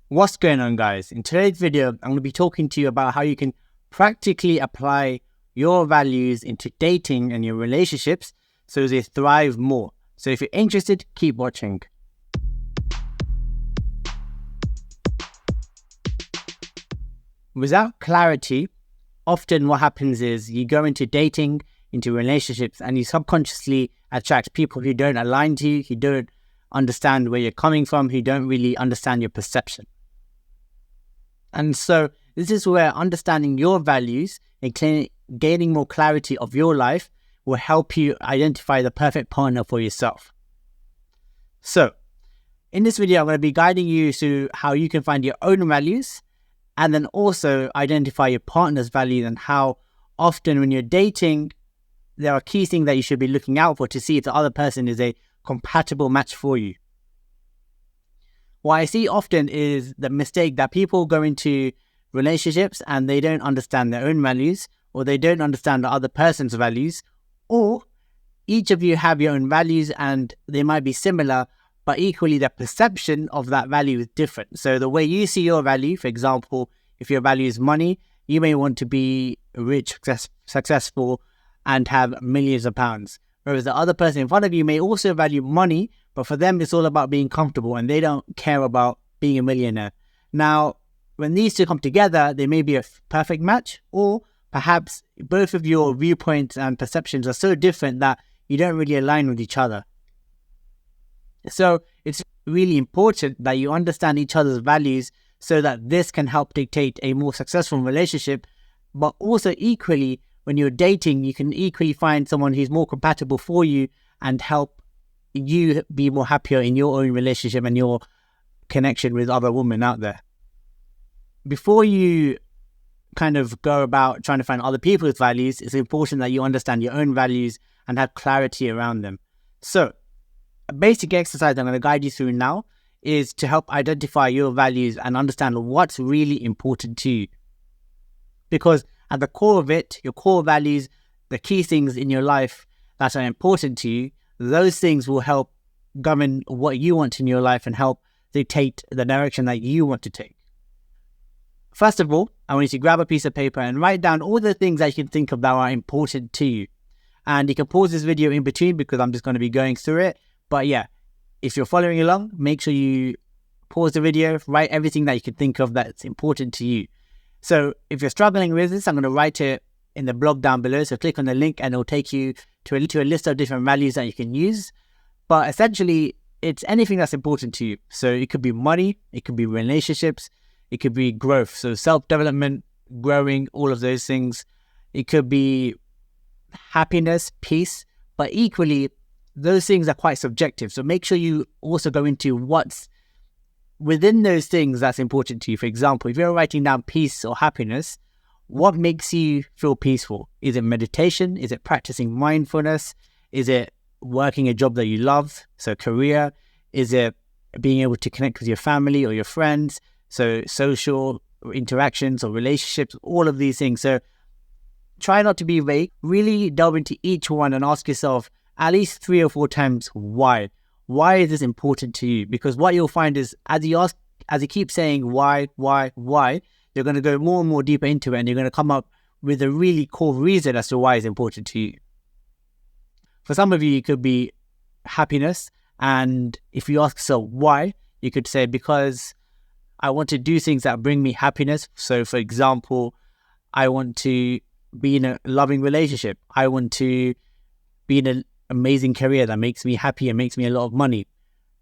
What's going on, guys? In today's video, I'm going to be talking to you about how you can practically apply your values into dating and your relationships so they thrive more. So if you're interested, keep watching. Without clarity, often what happens is you go into dating, into relationships, and you subconsciously attract people who don't align to you, who don't understand where you're coming from, who don't really understand your perception. And so this is where understanding your values and gaining more clarity of your life will help you identify the perfect partner for yourself. So in this video, I'm going to be guiding you through how you can find your own values and then also identify your partner's values and how often when you're dating, there are key things that you should be looking out for to see if the other person is a compatible match for you. What I see often is the mistake that people go into relationships and they don't understand their own values, or they don't understand the other person's values, or each of you have your own values and they might be similar, but equally the perception of that value is different. So the way you see your value, for example, if your value is money, you may want to be rich, successful, and have millions of pounds. Whereas the other person in front of you may also value money, but for them, it's all about being comfortable and they don't care about being a millionaire. Now, when these two come together, they may be a perfect match, or perhaps both of your viewpoints and perceptions are so different that you don't really align with each other. So it's really important that you understand each other's values so that this can help dictate a more successful relationship, but also equally, when you're dating, you can equally find someone who's more compatible for you and help you be more happier in your own relationship and your connection with other women out there. Before you kind of go about trying to find other people's values, it's important that you understand your own values and have clarity around them. So a basic exercise I'm going to guide you through now is to help identify your values and understand what's really important to you. Because at the core of it, your core values, the key things in your life that are important to you, those things will help govern what you want in your life and help dictate the direction that you want to take. First of all, I want you to grab a piece of paper and write down all the things that you can think of that are important to you. And you can pause this video in between because I'm just going to be going through it. But yeah, if you're following along, make sure you pause the video, write everything that you can think of that's important to you. So if you're struggling with this, I'm going to write it in the blog down below. So click on the link and it'll take you to a list of different values that you can use. But essentially, it's anything that's important to you. So it could be money, it could be relationships, it could be growth. So self-development, growing, all of those things. It could be happiness, peace, but equally, those things are quite subjective. So make sure you also go into what's within those things that's important to you. For example, if you're writing down peace or happiness, what makes you feel peaceful? Is it meditation? Is it practicing mindfulness? Is it working a job that you love? So career? Is it being able to connect with your family or your friends? So social interactions or relationships, all of these things. So try not to be vague. Really delve into each one and ask yourself at least 3 or 4 times why. Why is this important to you? Because what you'll find is as you keep saying why, you're going to go more and more deeper into it and you're going to come up with a really core reason as to why it's important to you. For some of you, it could be happiness. And if you ask yourself why, you could say, because I want to do things that bring me happiness. So for example, I want to be in a loving relationship. I want to be in an amazing career that makes me happy and makes me a lot of money.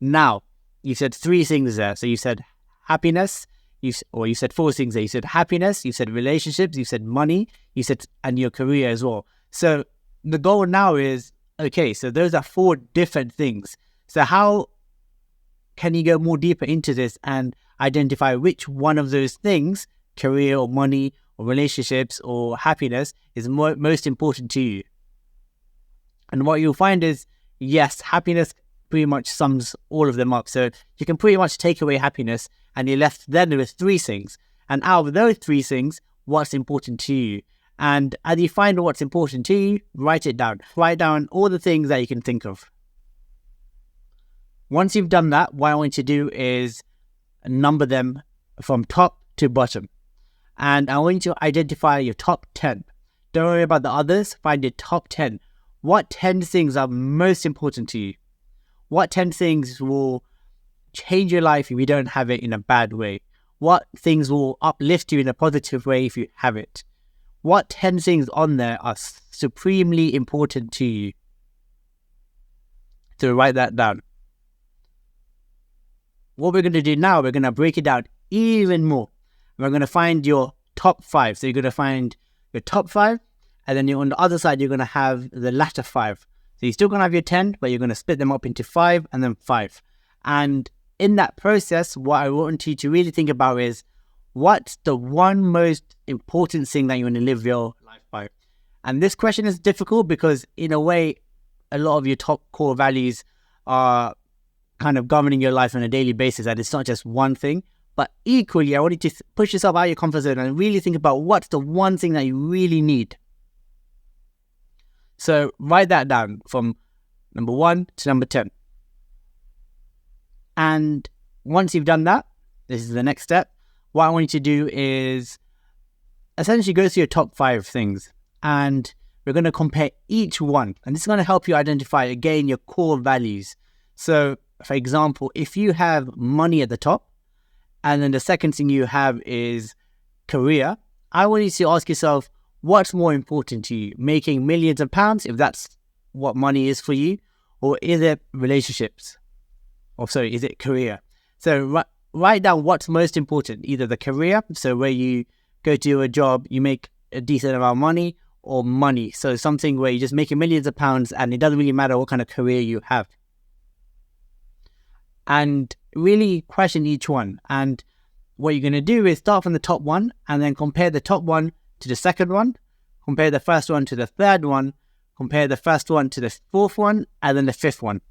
Now, you said 3 things there. So you said happiness, you said 4 things there. You said happiness, you said relationships, you said money, and your career as well. So the goal now is, okay, so those are 4 different things. So how can you go more deeper into this and identify which one of those things, career or money or relationships or happiness, is most important to you? And what you'll find is, yes, happiness pretty much sums all of them up. So you can pretty much take away happiness and you're left then with 3 things. And out of those 3 things, what's important to you? And as you find what's important to you, write it down. Write down all the things that you can think of. Once you've done that, what I want you to do is number them from top to bottom. And I want you to identify your top 10. Don't worry about the others. Find your top 10. What 10 things are most important to you? What 10 things will change your life if you don't have it in a bad way? What things will uplift you in a positive way if you have it? What 10 things on there are supremely important to you? So write that down. What we're going to do now, we're going to break it down even more. We're going to find your top 5. So you're going to find your top 5, and then on the other side, you're going to have the latter 5. So you're still going to have your 10, but you're going to split them up into 5 and then 5. And in that process, what I want you to really think about is, what's the one most important thing that you want to live your life by? And this question is difficult because in a way, a lot of your top core values are kind of governing your life on a daily basis, and it's not just one thing. But equally, I want you to push yourself out of your comfort zone and really think about what's the one thing that you really need. So write that down from number 1 to number 10. And once you've done that, this is the next step. What I want you to do is essentially go through your top 5 things, and we're going to compare each one. And this is going to help you identify, again, your core values. So, for example, if you have money at the top, and then the second thing you have is career, I want you to ask yourself, what's more important to you? Making millions of pounds, if that's what money is for you, or is it relationships? Is it career? So write down what's most important, either the career, so where you go to a job, you make a decent amount of money, or money. So something where you're just making millions of pounds and it doesn't really matter what kind of career you have. And really question each one. And what you're going to do is start from the top one and then compare the top one to the second one, compare the first one to the third one, compare the first one to the fourth one, and then the fifth one.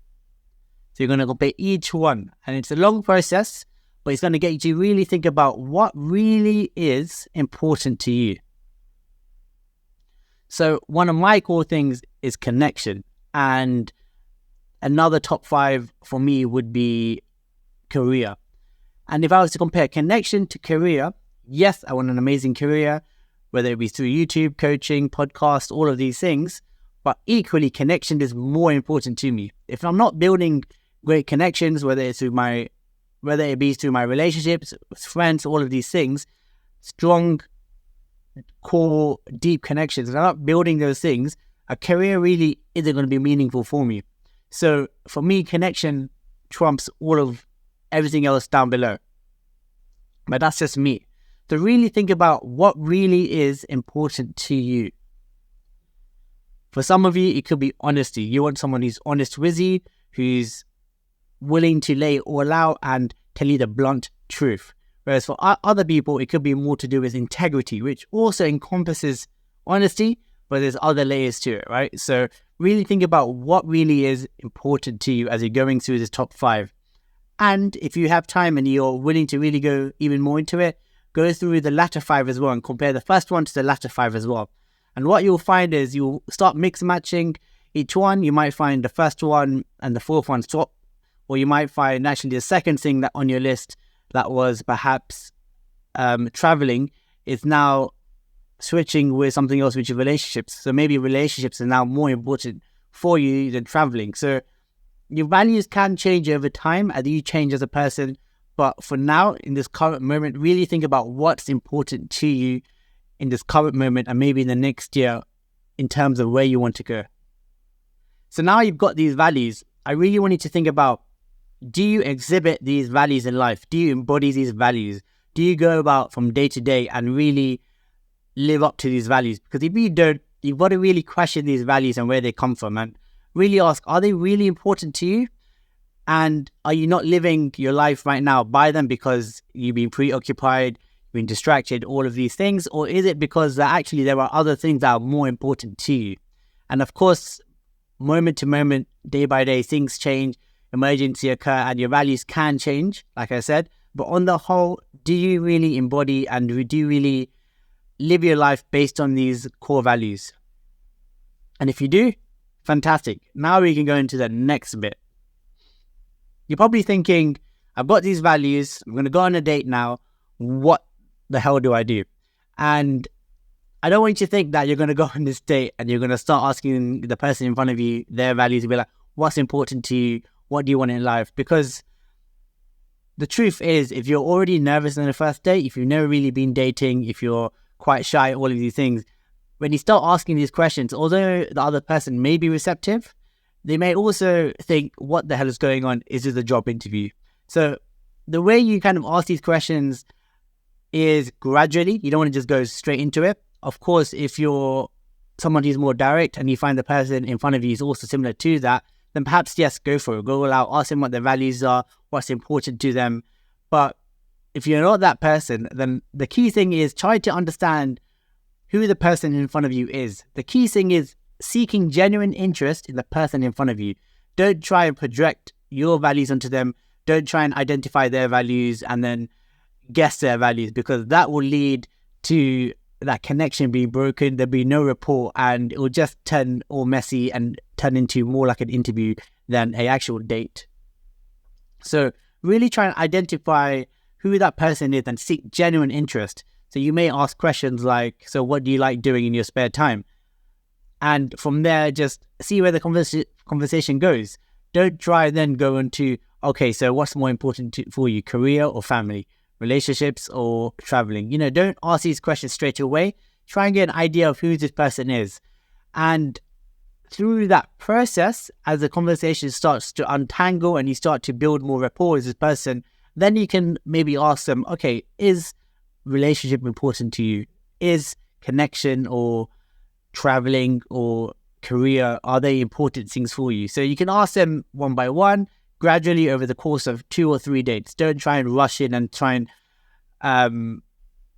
So you're going to compare each one. And it's a long process, but it's going to get you to really think about what really is important to you. So one of my core things is connection. And another top 5 for me would be career. And if I was to compare connection to career, yes, I want an amazing career, whether it be through YouTube, coaching, podcast, all of these things. But equally, connection is more important to me. If I'm not building great connections, whether it be through my relationships, friends, all of these things, strong, core, deep connections, if I'm not building those things, a career really isn't going to be meaningful for me. So for me, connection trumps all of everything else down below. But that's just me. So really think about what really is important to you. For some of you, it could be honesty. You want someone who's honest with you, who's willing to lay it all out and tell you the blunt truth. Whereas for other people, it could be more to do with integrity, which also encompasses honesty, but there's other layers to it, right? So really think about what really is important to you as you're going through this top 5. And if you have time and you're willing to really go even more into it, go through the latter 5 as well and compare the first one to the latter 5 as well. And what you'll find is you'll start mix matching each one. You might find the first one and the fourth one swap, or you might find actually the second thing that on your list that was perhaps traveling is now switching with something else, which is relationships. So maybe relationships are now more important for you than traveling. So your values can change over time as you change as a person. But for now, in this current moment, really think about what's important to you in this current moment and maybe in the next year in terms of where you want to go. So now you've got these values. I really want you to think about, do you exhibit these values in life? Do you embody these values? Do you go about from day to day and really live up to these values? Because if you don't, you've got to really question these values and where they come from and really ask, are they really important to you? And are you not living your life right now by them because you've been preoccupied, you've been distracted, all of these things? Or is it because actually there are other things that are more important to you? And of course, moment to moment, day by day, things change, emergency occur, and your values can change, like I said. But on the whole, do you really embody and do you really live your life based on these core values? And if you do, fantastic. Now we can go into the next bit. You're probably thinking, I've got these values, I'm going to go on a date now. what the hell do I do? And I don't want you to think that you're going to go on this date and you're going to start asking the person in front of you their values and be like, what's important to you? What do you want in life? Because the truth is, if you're already nervous on the first date, if you've never really been dating, if you're quite shy, all of these things, when you start asking these questions, although the other person may be receptive, they may also think, what the hell is going on? Is this a job interview? So the way you kind of ask these questions is gradually. You don't want to just go straight into it. Of course, if you're someone who's more direct and you find the person in front of you is also similar to that, then perhaps, yes, go for it. Go all out, ask them what their values are, what's important to them. But if you're not that person, then the key thing is try to understand who the person in front of you is. The key thing is seeking genuine interest in the person in front of you. Don't try and project your values onto them. Don't try and identify their values and then guess their values, because that will lead to that connection being broken. There'll be no rapport and it will just turn all messy and turn into more like an interview than an actual date. So really try and identify who that person is and seek genuine interest. So you may ask questions like, so what do you like doing in your spare time? And from there, just see where the conversation goes. Don't try and then go into, okay, so what's more important for you, career or family, relationships or traveling? Don't ask these questions straight away. Try and get an idea of who this person is. And through that process, as the conversation starts to untangle and you start to build more rapport with this person, then you can maybe ask them, okay, is relationship important to you? Is connection or traveling or career, are they important things for you? So you can ask them one by one, gradually over the course of 2 or 3 dates. Don't try and rush in and try and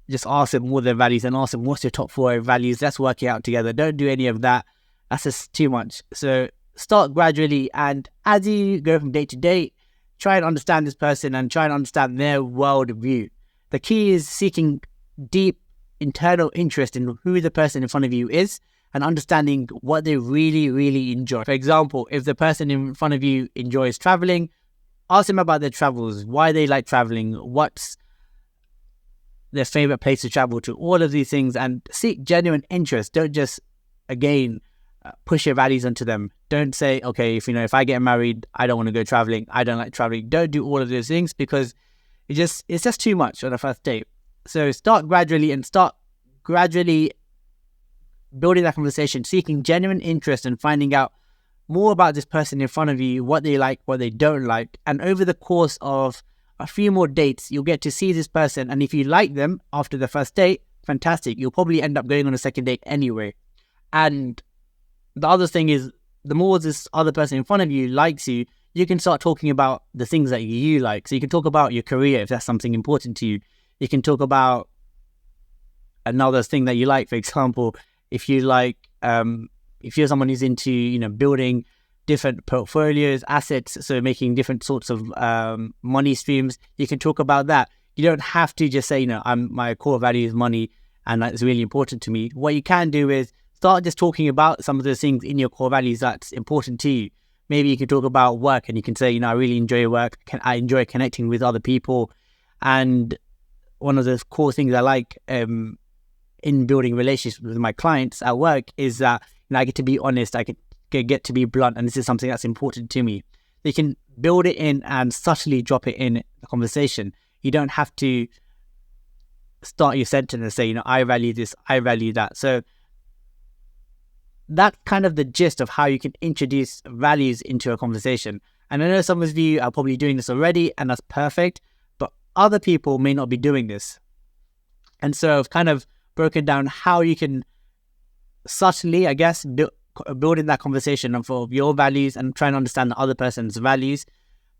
just ask them all their values and ask them, what's your top 4 values? Let's work it out together. Don't do any of that. That's just too much. So start gradually, and as you go from date to date, try and understand this person and try and understand their world view. The key is seeking deep internal interest in who the person in front of you is and understanding what they really, really enjoy. For example, if the person in front of you enjoys traveling, ask them about their travels, why they like traveling, what's their favorite place to travel to, all of these things, and seek genuine interest. Don't just, again, push your values onto them. Don't say, okay, if I get married, I don't want to go traveling, I don't like traveling. Don't do all of those things, because it's just too much on a first date. So start gradually building that conversation, seeking genuine interest and finding out more about this person in front of you, what they like, what they don't like. And over the course of a few more dates, you'll get to see this person. And if you like them after the first date, fantastic. You'll probably end up going on a second date anyway. And the other thing is, the more this other person in front of you likes you, you can start talking about the things that you like. So you can talk about your career if that's something important to you. You can talk about another thing that you like. For example, if you like, if you're someone who's into, building different portfolios, assets, so making different sorts of money streams, you can talk about that. You don't have to just say, my core value is money and that's really important to me. What you can do is start just talking about some of those things in your core values that's important to you. Maybe you can talk about work and you can say, I really enjoy work. I enjoy connecting with other people. And one of the core things I like in building relationships with my clients at work is that I get to be honest, I get to be blunt, and this is something that's important to me. You can build it in and subtly drop it in the conversation. You don't have to start your sentence and say, I value this, I value that. So that's kind of the gist of how you can introduce values into a conversation. And I know some of you are probably doing this already, and that's perfect, but other people may not be doing this. And so I've kind of broken down how you can subtly, I guess, build in that conversation of your values and try and understand the other person's values.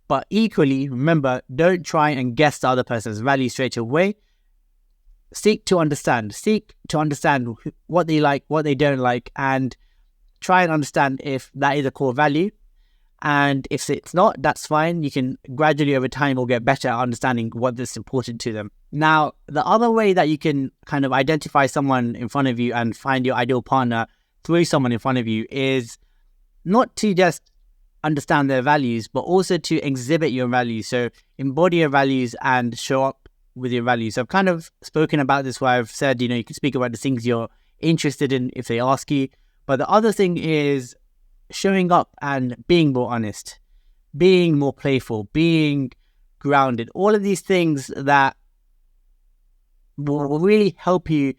But equally, remember, don't try and guess the other person's values straight away. Seek to understand what they like, what they don't like, and try and understand if that is a core value. And if it's not, that's fine. You can gradually over time will get better at understanding what is important to them. Now, the other way that you can kind of identify someone in front of you and find your ideal partner through someone in front of you is not to just understand their values, but also to exhibit your values. So embody your values and show up with your values. So I've kind of spoken about this where I've said, you can speak about the things you're interested in if they ask you. But the other thing is showing up and being more honest, being more playful, being grounded. All of these things that will really help you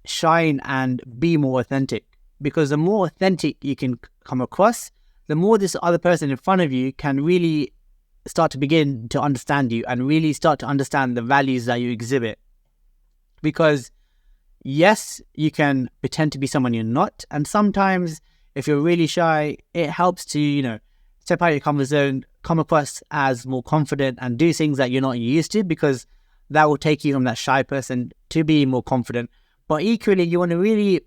shine and be more authentic. Because the more authentic you can come across, the more this other person in front of you can really start to begin to understand you and really start to understand the values that you exhibit. Because yes, you can pretend to be someone you're not. And sometimes if you're really shy, it helps to, step out your comfort zone, come across as more confident and do things that you're not used to, because that will take you from that shy person to be more confident. But equally, you want to really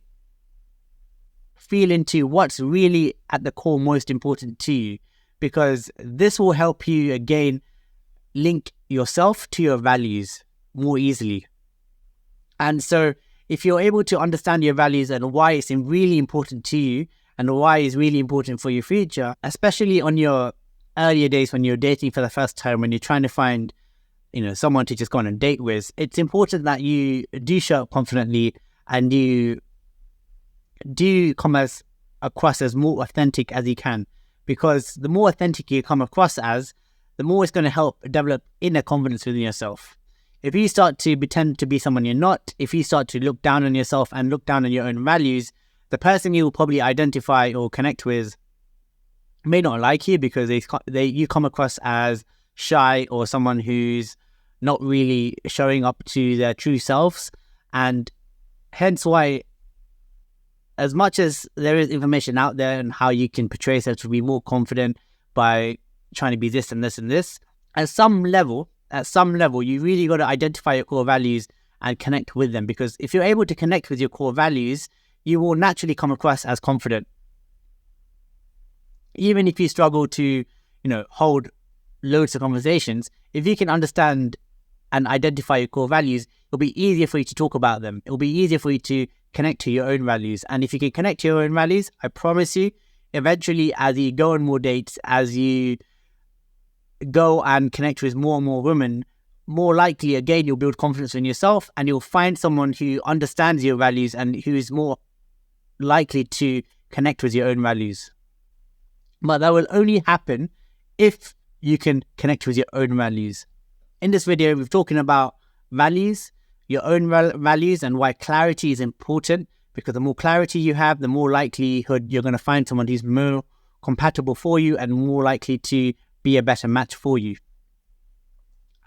feel into what's really at the core most important to you, because this will help you again link yourself to your values more easily. And so if you're able to understand your values and why it's really important to you and why it's really important for your future, especially on your earlier days when you're dating for the first time, when you're trying to find someone to just go on a date with, it's important that you do show up confidently and you do come across as more authentic as you can. Because the more authentic you come across as, the more it's going to help develop inner confidence within yourself. If you start to pretend to be someone you're not, if you start to look down on yourself and look down on your own values, the person you will probably identify or connect with may not like you because you come across as shy or someone who's not really showing up to their true selves. And hence why, as much as there is information out there on how you can portray yourself to be more confident by trying to be this and this and this, at some level, you really got to identify your core values and connect with them. Because if you're able to connect with your core values, you will naturally come across as confident. Even if you struggle to, hold loads of conversations, if you can understand and identify your core values, it'll be easier for you to talk about them. It'll be easier for you to connect to your own values. And if you can connect to your own values, I promise you, eventually, as you go on more dates, as you go and connect with more and more women, more likely, again, you'll build confidence in yourself and you'll find someone who understands your values and who is more likely to connect with your own values. But that will only happen if you can connect with your own values. In this video, we're talking about values, your own values, and why clarity is important, because the more clarity you have, the more likelihood you're going to find someone who's more compatible for you and more likely to be a better match for you.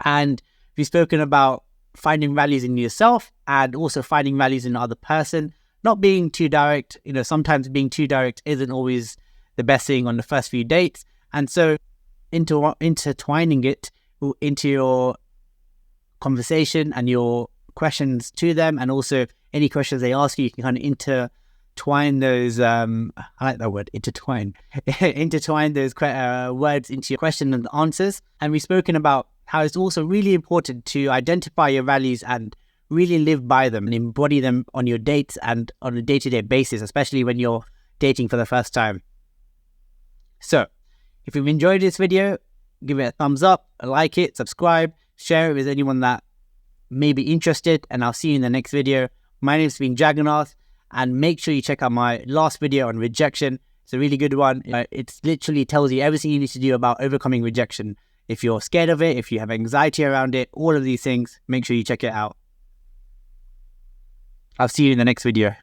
And we've spoken about finding values in yourself and also finding values in the other person, not being too direct. Sometimes being too direct isn't always the best thing on the first few dates. And so intertwining it into your conversation and your questions to them, and also any questions they ask you, you can kind of intertwine those, I like that word, intertwine those words into your question and answers. And we've spoken about how it's also really important to identify your values and really live by them and embody them on your dates and on a day-to-day basis, especially when you're dating for the first time. So if you've enjoyed this video, give it a thumbs up, like it, subscribe, share it with anyone that may be interested, and I'll see you in the next video. My name's been Jagannath, and make sure you check out my last video on rejection. It's a really good one. It literally tells you everything you need to do about overcoming rejection. If you're scared of it, if you have anxiety around it, all of these things, make sure you check it out. I'll see you in the next video.